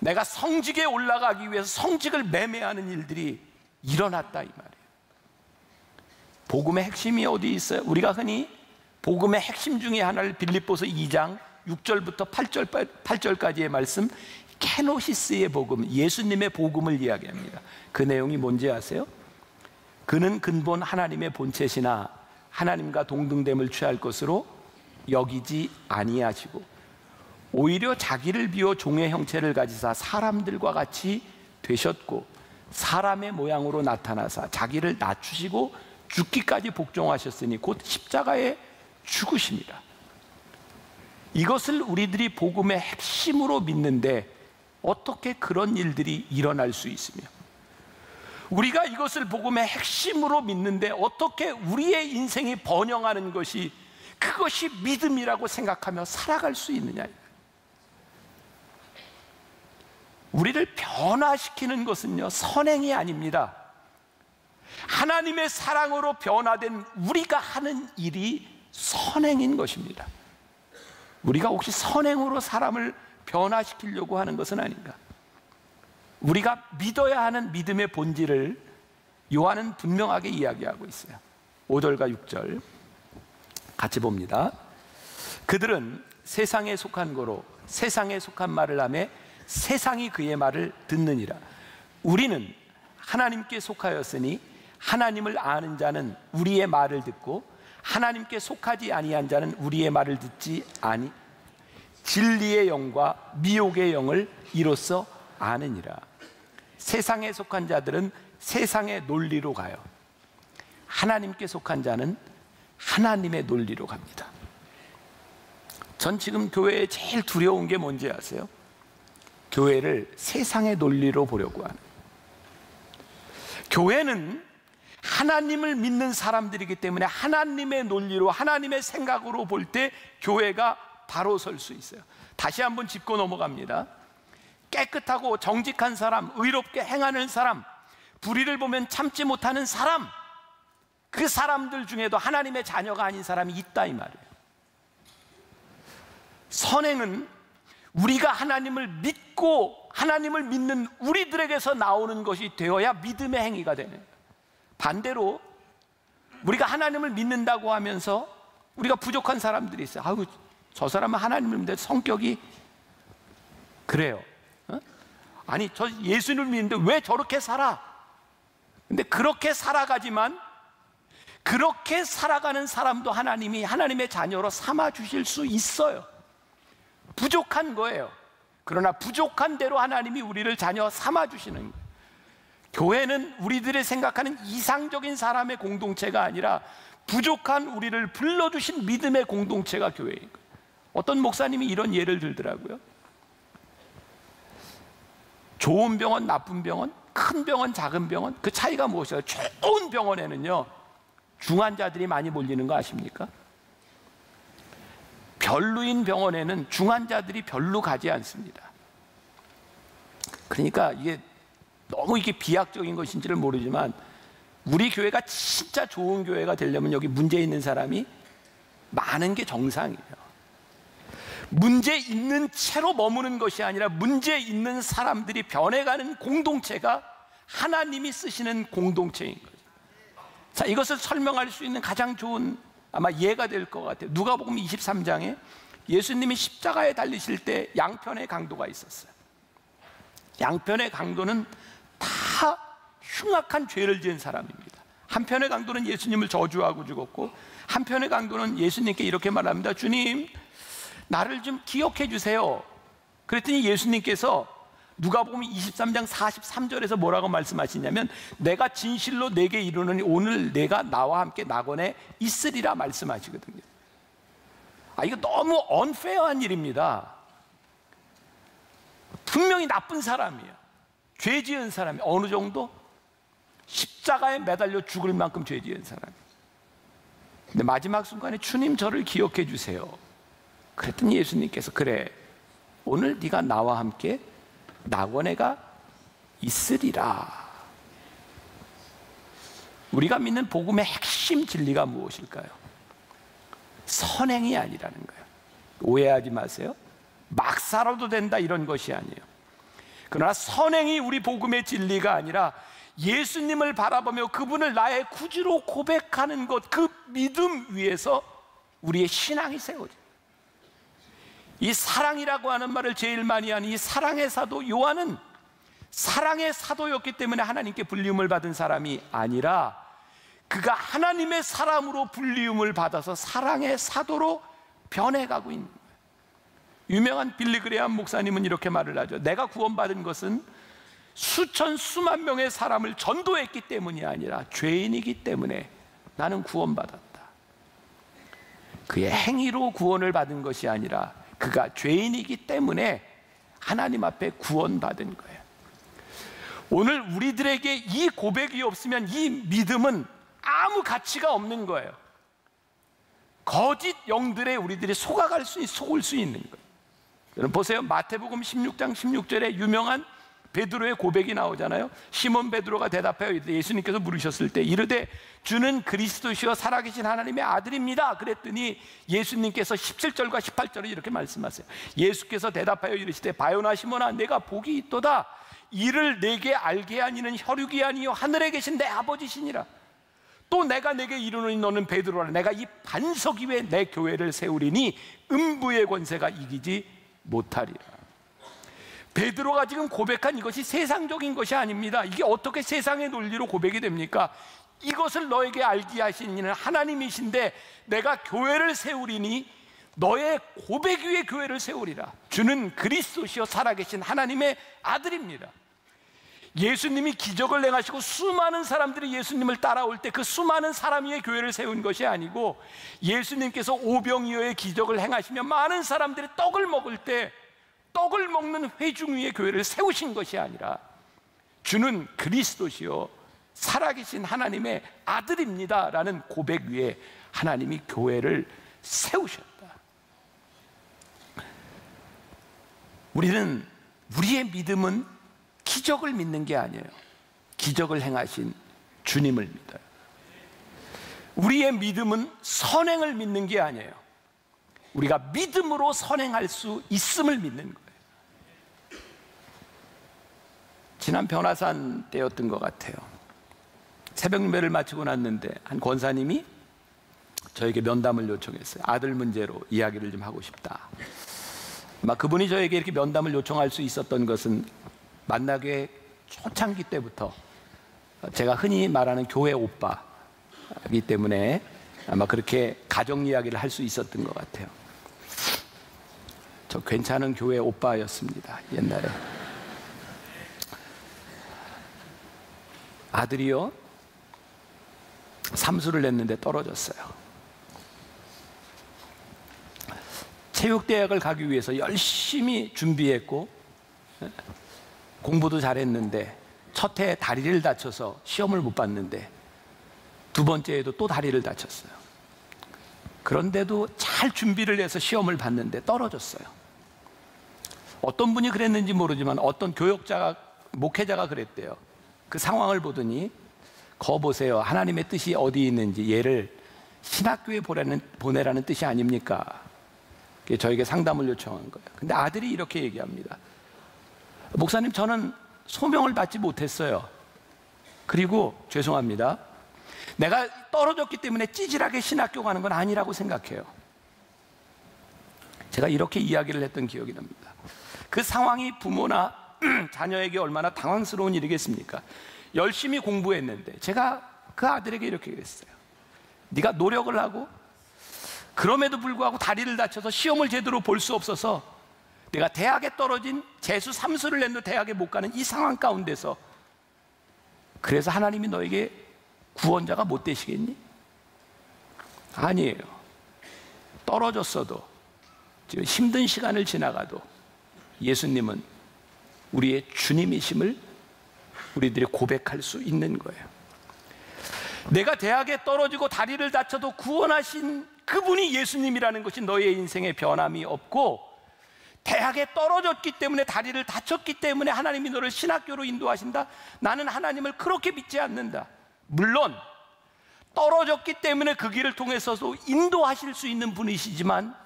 내가 성직에 올라가기 위해서 성직을 매매하는 일들이 일어났다 이 말이에요. 복음의 핵심이 어디 있어요? 우리가 흔히 복음의 핵심 중에 하나를 빌립보서 2장 6절부터 8절까지의 말씀, 케노시스의 복음, 예수님의 복음을 이야기합니다. 그 내용이 뭔지 아세요? 그는 근본 하나님의 본체시나 하나님과 동등됨을 취할 것으로 여기지 아니하시고 오히려 자기를 비워 종의 형체를 가지사 사람들과 같이 되셨고 사람의 모양으로 나타나사 자기를 낮추시고 죽기까지 복종하셨으니 곧 십자가에 죽으십니다. 이것을 우리들이 복음의 핵심으로 믿는데 어떻게 그런 일들이 일어날 수 있으며, 우리가 이것을 복음의 핵심으로 믿는데 어떻게 우리의 인생이 번영하는 것이 그것이 믿음이라고 생각하며 살아갈 수 있느냐. 우리를 변화시키는 것은요 선행이 아닙니다. 하나님의 사랑으로 변화된 우리가 하는 일이 선행인 것입니다. 우리가 혹시 선행으로 사람을 변화시키려고 하는 것은 아닌가? 우리가 믿어야 하는 믿음의 본질을 요한은 분명하게 이야기하고 있어요. 5절과 6절 같이 봅니다. 그들은 세상에 속한 거로 세상에 속한 말을 하며 세상이 그의 말을 듣느니라. 우리는 하나님께 속하였으니 하나님을 아는 자는 우리의 말을 듣고 하나님께 속하지 아니한 자는 우리의 말을 듣지 아니. 진리의 영과 미혹의 영을 이로써 아느니라. 세상에 속한 자들은 세상의 논리로 가요. 하나님께 속한 자는 하나님의 논리로 갑니다. 전 지금 교회에 제일 두려운 게 뭔지 아세요? 교회를 세상의 논리로 보려고 하는. 교회는 하나님을 믿는 사람들이기 때문에 하나님의 논리로, 하나님의 생각으로 볼 때 교회가 바로 설 수 있어요. 다시 한번 짚고 넘어갑니다. 깨끗하고 정직한 사람, 의롭게 행하는 사람, 불의를 보면 참지 못하는 사람, 그 사람들 중에도 하나님의 자녀가 아닌 사람이 있다 이 말이에요. 선행은 우리가 하나님을 믿고 하나님을 믿는 우리들에게서 나오는 것이 되어야 믿음의 행위가 되는 거예요. 반대로 우리가 하나님을 믿는다고 하면서 우리가 부족한 사람들이 있어요. 아유, 저 사람은 하나님을 믿는데 성격이 그래요. 아니, 저 예수님을 믿는데 왜 저렇게 살아? 근데 그렇게 살아가지만 그렇게 살아가는 사람도 하나님이 하나님의 자녀로 삼아 주실 수 있어요. 부족한 거예요. 그러나 부족한 대로 하나님이 우리를 자녀 삼아 주시는 거예요. 교회는 우리들이 생각하는 이상적인 사람의 공동체가 아니라 부족한 우리를 불러주신 믿음의 공동체가 교회인 거예요. 어떤 목사님이 이런 예를 들더라고요. 좋은 병원, 나쁜 병원, 큰 병원, 작은 병원, 그 차이가 무엇이에요? 좋은 병원에는요 중환자들이 많이 몰리는 거 아십니까? 별로인 병원에는 중환자들이 별로 가지 않습니다. 그러니까 이게 너무 이게 비약적인 것인지를 모르지만 우리 교회가 진짜 좋은 교회가 되려면 여기 문제 있는 사람이 많은 게 정상이에요. 문제 있는 채로 머무는 것이 아니라 문제 있는 사람들이 변해가는 공동체가 하나님이 쓰시는 공동체인 거죠. 자, 이것을 설명할 수 있는 가장 좋은 아마 예가 될 것 같아요. 누가복음 23장에 예수님이 십자가에 달리실 때 양편의 강도가 있었어요. 양편의 강도는 다 흉악한 죄를 지은 사람입니다. 한편의 강도는 예수님을 저주하고 죽었고 한편의 강도는 예수님께 이렇게 말합니다. 주님, 나를 좀 기억해 주세요. 그랬더니 예수님께서 누가복음 23장 43절에서 뭐라고 말씀하시냐면 내가 진실로 내게 이르노니 오늘 내가 나와 함께 낙원에 있으리라 말씀하시거든요. 이거 너무 unfair한 일입니다. 분명히 나쁜 사람이에요. 죄 지은 사람이 어느 정도? 십자가에 매달려 죽을 만큼 죄 지은 사람이에요. 근데 마지막 순간에 주님 저를 기억해 주세요. 그랬더니 예수님께서 그래, 오늘 네가 나와 함께 낙원에가 있으리라. 우리가 믿는 복음의 핵심 진리가 무엇일까요? 선행이 아니라는 거예요. 오해하지 마세요. 막 살아도 된다 이런 것이 아니에요. 그러나 선행이 우리 복음의 진리가 아니라 예수님을 바라보며 그분을 나의 구주로 고백하는 것, 그 믿음 위에서 우리의 신앙이 세워져요. 이 사랑이라고 하는 말을 제일 많이 하는 이 사랑의 사도 요한은 사랑의 사도였기 때문에 하나님께 불리움을 받은 사람이 아니라 그가 하나님의 사람으로 불리움을 받아서 사랑의 사도로 변해가고 있는 거예요. 유명한 빌리 그레이엄 목사님은 이렇게 말을 하죠. 내가 구원받은 것은 수천 수만 명의 사람을 전도했기 때문이 아니라 죄인이기 때문에 나는 구원받았다. 그의 행위로 구원을 받은 것이 아니라 그가 죄인이기 때문에 하나님 앞에 구원받은 거예요. 오늘 우리들에게 이 고백이 없으면 이 믿음은 아무 가치가 없는 거예요. 거짓 영들에 우리들이 속을 수 있는 거예요. 여러분 보세요. 마태복음 16장 16절에 유명한 베드로의 고백이 나오잖아요. 시몬 베드로가 대답하여 예수님께서 물으셨을 때 이르되 주는 그리스도시여 살아계신 하나님의 아들입니다. 그랬더니 예수님께서 17절과 18절에 이렇게 말씀하세요. 예수께서 대답하여 이르시되 바요나 시몬아 내가 복이 있도다. 이를 내게 알게 하니는 혈육이 아니요 하늘에 계신 내 아버지시니라. 또 내가 내게 이르노니 너는 베드로라. 내가 이 반석 위에 내 교회를 세우리니 음부의 권세가 이기지 못하리라. 베드로가 지금 고백한 이것이 세상적인 것이 아닙니다. 이게 어떻게 세상의 논리로 고백이 됩니까? 이것을 너에게 알게 하신 이는 하나님이신데 내가 교회를 세우리니 너의 고백 위에 교회를 세우리라. 주는 그리스도시요 살아계신 하나님의 아들입니다. 예수님이 기적을 행하시고 수많은 사람들이 예수님을 따라올 때 그 수많은 사람 위에 교회를 세운 것이 아니고, 예수님께서 오병이어의 기적을 행하시며 많은 사람들이 떡을 먹을 때 떡을 먹는 회중 위에 교회를 세우신 것이 아니라, 주는 그리스도시요 살아계신 하나님의 아들입니다 라는 고백 위에 하나님이 교회를 세우셨다. 우리의 믿음은 기적을 믿는 게 아니에요. 기적을 행하신 주님을 믿어요. 우리의 믿음은 선행을 믿는 게 아니에요. 우리가 믿음으로 선행할 수 있음을 믿는 거예요. 지난 변화산 때였던 것 같아요. 새벽 예배를 마치고 났는데 한 권사님이 저에게 면담을 요청했어요. 아들 문제로 이야기를 좀 하고 싶다. 아마 그분이 저에게 이렇게 면담을 요청할 수 있었던 것은 만나교회 초창기 때부터 제가 흔히 말하는 교회 오빠이기 때문에 아마 그렇게 가정 이야기를 할 수 있었던 것 같아요. 저 괜찮은 교회 오빠였습니다. 옛날에 아들이요 삼수를 냈는데 떨어졌어요. 체육대학을 가기 위해서 열심히 준비했고 공부도 잘했는데 첫 해에 다리를 다쳐서 시험을 못 봤는데 두 번째에도 또 다리를 다쳤어요. 그런데도 잘 준비를 해서 시험을 봤는데 떨어졌어요. 어떤 분이 그랬는지 모르지만 어떤 교역자가, 목회자가 그랬대요. 그 상황을 보더니 거 보세요. 하나님의 뜻이 어디 있는지 얘를 신학교에 보내라는 뜻이 아닙니까? 저에게 상담을 요청한 거예요. 근데 아들이 이렇게 얘기합니다. 목사님, 저는 소명을 받지 못했어요. 그리고 죄송합니다. 내가 떨어졌기 때문에 찌질하게 신학교 가는 건 아니라고 생각해요. 제가 이렇게 이야기를 했던 기억이 납니다. 그 상황이 부모나 자녀에게 얼마나 당황스러운 일이겠습니까? 열심히 공부했는데 제가 그 아들에게 이렇게 얘기했어요. 네가 노력을 하고 그럼에도 불구하고 다리를 다쳐서 시험을 제대로 볼 수 없어서 내가 대학에 떨어진 재수 3수를 냈는데 대학에 못 가는 이 상황 가운데서 그래서 하나님이 너에게 구원자가 못 되시겠니? 아니에요. 떨어졌어도 지금 힘든 시간을 지나가도 예수님은 우리의 주님이심을 우리들이 고백할 수 있는 거예요. 내가 대학에 떨어지고 다리를 다쳐도 구원하신 그분이 예수님이라는 것이 너의 인생에 변함이 없고, 대학에 떨어졌기 때문에 다리를 다쳤기 때문에 하나님이 너를 신학교로 인도하신다? 나는 하나님을 그렇게 믿지 않는다. 물론 떨어졌기 때문에 그 길을 통해서도 인도하실 수 있는 분이시지만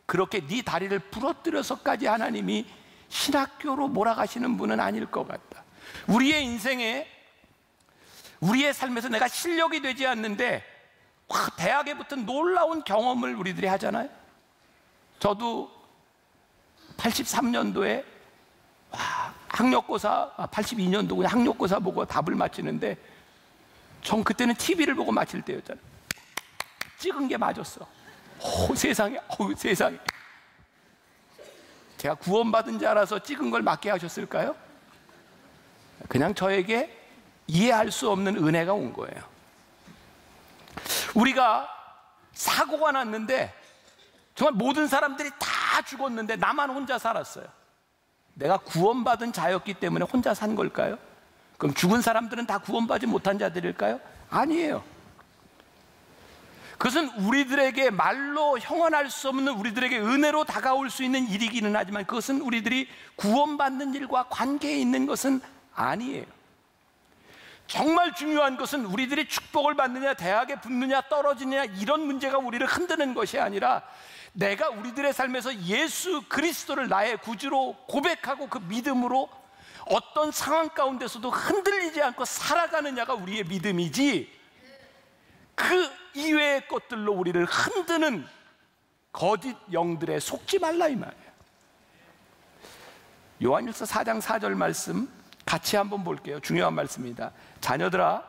그렇게 네 다리를 부러뜨려서까지 하나님이 신학교로 몰아가시는 분은 아닐 것 같다. 우리의 인생에, 우리의 삶에서 내가 실력이 되지 않는데 대학에 붙은 놀라운 경험을 우리들이 하잖아요. 저도 83년도에 학력고사, 82년도에 학력고사 보고 답을 맞히는데 전 그때는 TV를 보고 맞힐 때였잖아요. 찍은 게 맞았어. 세상에, 세상에. 제가 구원받은 줄 알아서 찍은 걸 맞게 하셨을까요? 그냥 저에게 이해할 수 없는 은혜가 온 거예요. 우리가 사고가 났는데 정말 모든 사람들이 다 죽었는데 나만 혼자 살았어요. 내가 구원받은 자였기 때문에 혼자 산 걸까요? 그럼 죽은 사람들은 다 구원받지 못한 자들일까요? 아니에요. 그것은 우리들에게 말로 형언할 수 없는, 우리들에게 은혜로 다가올 수 있는 일이기는 하지만 그것은 우리들이 구원받는 일과 관계에 있는 것은 아니에요. 정말 중요한 것은 우리들이 축복을 받느냐, 대학에 붙느냐, 떨어지느냐 이런 문제가 우리를 흔드는 것이 아니라 내가 우리들의 삶에서 예수 그리스도를 나의 구주로 고백하고 그 믿음으로 어떤 상황 가운데서도 흔들리지 않고 살아가느냐가 우리의 믿음이지, 그 이외의 것들로 우리를 흔드는 거짓 영들에 속지 말라 이 말이에요. 요한일서 4장 4절 말씀 같이 한번 볼게요. 중요한 말씀입니다. 자녀들아,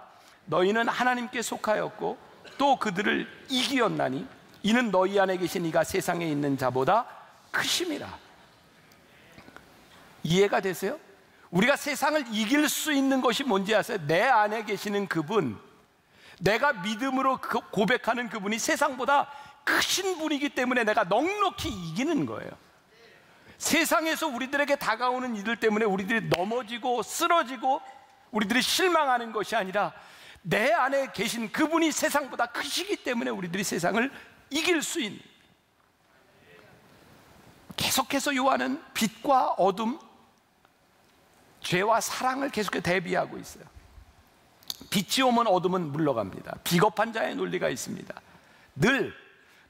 너희는 하나님께 속하였고 또 그들을 이기었나니 이는 너희 안에 계신 이가 세상에 있는 자보다 크심이라. 이해가 되세요? 우리가 세상을 이길 수 있는 것이 뭔지 아세요? 내 안에 계시는 그분, 내가 믿음으로 고백하는 그분이 세상보다 크신 분이기 때문에 내가 넉넉히 이기는 거예요. 세상에서 우리들에게 다가오는 이들 때문에 우리들이 넘어지고 쓰러지고 우리들이 실망하는 것이 아니라 내 안에 계신 그분이 세상보다 크시기 때문에 우리들이 세상을 이길 수 있는. 계속해서 요한은 빛과 어둠, 죄와 사랑을 계속해서 대비하고 있어요. 빛이 오면 어둠은 물러갑니다. 비겁한 자의 논리가 있습니다. 늘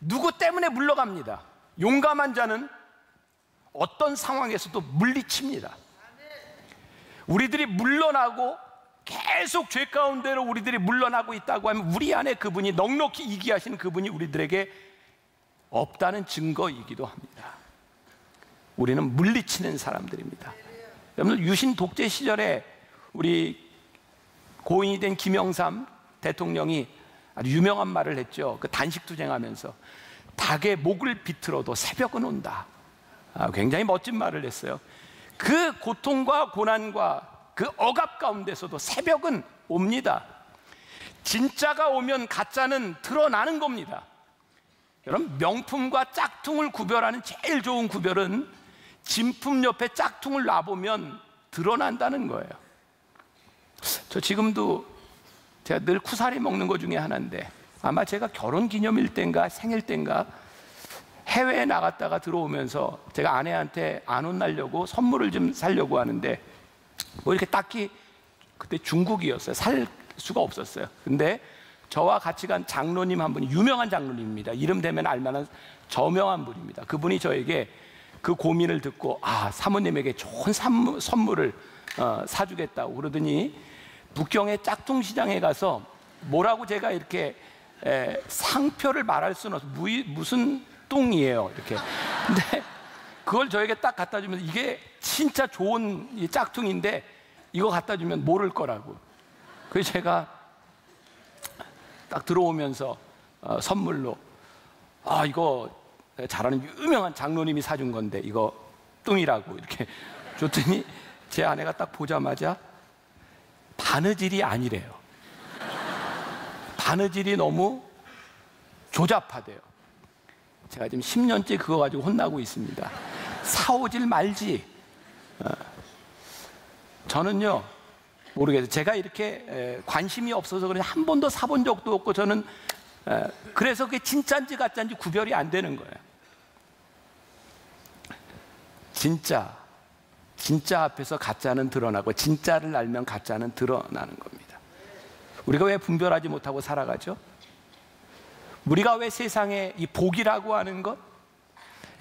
누구 때문에 물러갑니다. 용감한 자는 어떤 상황에서도 물리칩니다. 우리들이 물러나고 계속 죄 가운데로 우리들이 물러나고 있다고 하면 우리 안에 그분이 넉넉히 이기하시는 그분이 우리들에게 없다는 증거이기도 합니다. 우리는 물리치는 사람들입니다. 여러분, 유신 독재 시절에 우리 고인이 된 김영삼 대통령이 아주 유명한 말을 했죠. 그 단식투쟁하면서 닭의 목을 비틀어도 새벽은 온다. 굉장히 멋진 말을 했어요. 그 고통과 고난과 그 억압 가운데서도 새벽은 옵니다. 진짜가 오면 가짜는 드러나는 겁니다. 여러분, 명품과 짝퉁을 구별하는 제일 좋은 구별은 진품 옆에 짝퉁을 놔보면 드러난다는 거예요. 저 지금도 제가 늘 쿠사리 먹는 것 중에 하나인데, 아마 제가 결혼 기념일 때인가 생일 때인가 해외에 나갔다가 들어오면서 제가 아내한테 안 혼나려고 선물을 좀 사려고 하는데 뭐 이렇게 딱히, 그때 중국이었어요. 살 수가 없었어요. 근데 저와 같이 간 장로님 한 분이, 유명한 장로님입니다. 이름 대면 알만한 저명한 분입니다. 그분이 저에게 그 고민을 듣고 사모님에게 좋은 선물을 사주겠다고 그러더니 북경의 짝퉁시장에 가서 뭐라고 제가 이렇게 상표를 말할 수는 없어요. 무슨 뚱이에요 이렇게. 근데 그걸 저에게 딱 갖다 주면서 이게 진짜 좋은 이 짝퉁인데 이거 갖다 주면 모를 거라고. 그래서 제가 딱 들어오면서 선물로 이거 잘하는 유명한 장로님이 사준 건데 이거 뚱이라고 이렇게 줬더니 제 아내가 딱 보자마자 바느질이 아니래요. 바느질이 너무 조잡하대요. 제가 지금 10년째 그거 가지고 혼나고 있습니다. 사오질 말지. 저는요, 모르겠어요. 제가 이렇게 관심이 없어서 그런지 한 번도 사본 적도 없고, 저는 그래서 그게 진짜인지 가짜인지 구별이 안 되는 거예요. 진짜 앞에서 가짜는 드러나고 진짜를 알면 가짜는 드러나는 겁니다. 우리가 왜 분별하지 못하고 살아가죠? 우리가 왜 세상에 이 복이라고 하는 것,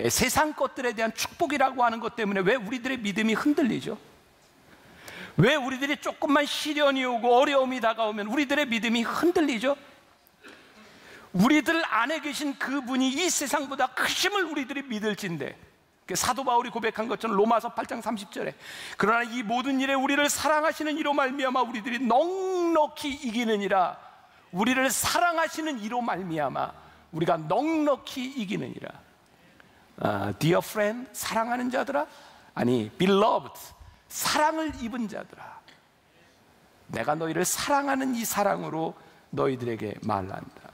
세상 것들에 대한 축복이라고 하는 것 때문에 왜 우리들의 믿음이 흔들리죠? 왜 우리들이 조금만 시련이 오고 어려움이 다가오면 우리들의 믿음이 흔들리죠? 우리들 안에 계신 그분이 이 세상보다 크심을 우리들이 믿을진데, 사도 바울이 고백한 것처럼 로마서 8장 30절에 그러나 이 모든 일에 우리를 사랑하시는 이로 말미암아 우리들이 넉넉히 이기느니라. 우리를 사랑하시는 이로 말미암아 우리가 넉넉히 이기느니라. Dear friend, 사랑하는 자들아, 아니 beloved, 사랑을 입은 자들아, 내가 너희를 사랑하는 이 사랑으로 너희들에게 말한다.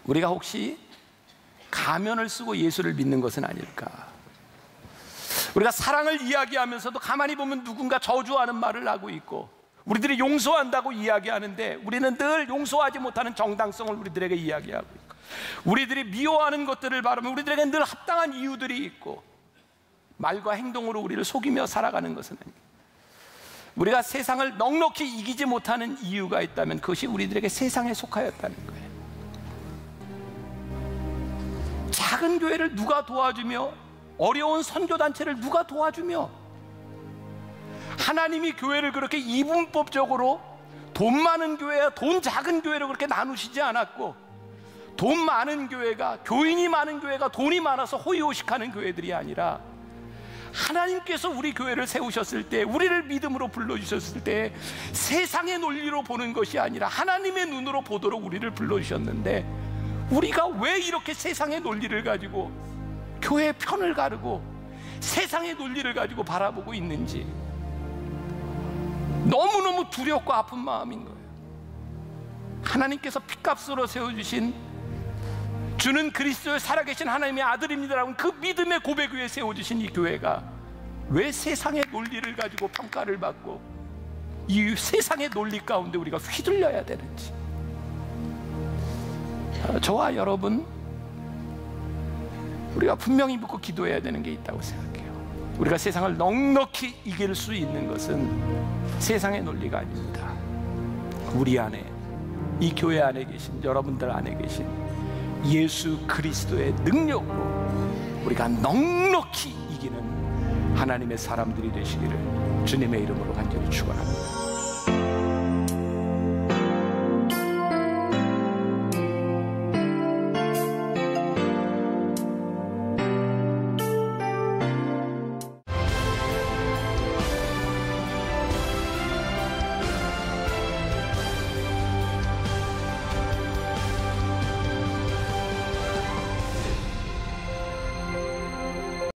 우리가 혹시 가면을 쓰고 예수를 믿는 것은 아닐까? 우리가 사랑을 이야기하면서도 가만히 보면 누군가 저주하는 말을 하고 있고, 우리들이 용서한다고 이야기하는데 우리는 늘 용서하지 못하는 정당성을 우리들에게 이야기하고 있고, 우리들이 미워하는 것들을 바라면 우리들에게 늘 합당한 이유들이 있고, 말과 행동으로 우리를 속이며 살아가는 것은 아닙니다. 우리가 세상을 넉넉히 이기지 못하는 이유가 있다면 그것이 우리들에게 세상에 속하였다는 거예요. 작은 교회를 누가 도와주며, 어려운 선교단체를 누가 도와주며, 하나님이 교회를 그렇게 이분법적으로 돈 많은 교회와 돈 작은 교회를 그렇게 나누시지 않았고, 돈 많은 교회가, 교인이 많은 교회가 돈이 많아서 호의호식하는 교회들이 아니라, 하나님께서 우리 교회를 세우셨을 때, 우리를 믿음으로 불러주셨을 때 세상의 논리로 보는 것이 아니라 하나님의 눈으로 보도록 우리를 불러주셨는데, 우리가 왜 이렇게 세상의 논리를 가지고 교회의 편을 가르고 세상의 논리를 가지고 바라보고 있는지 너무너무 두렵고 아픈 마음인 거예요. 하나님께서 핏값으로 세워주신, 주는 그리스도의 살아계신 하나님의 아들입니다라고 그 믿음의 고백 위에 세워주신 이 교회가 왜 세상의 논리를 가지고 평가를 받고 이 세상의 논리 가운데 우리가 휘둘려야 되는지, 저와 여러분, 우리가 분명히 묻고 기도해야 되는 게 있다고 생각해요. 우리가 세상을 넉넉히 이길 수 있는 것은 세상의 논리가 아닙니다. 우리 안에, 이 교회 안에 계신 여러분들 안에 계신 예수 그리스도의 능력으로 우리가 넉넉히 이기는 하나님의 사람들이 되시기를 주님의 이름으로 간절히 축원합니다.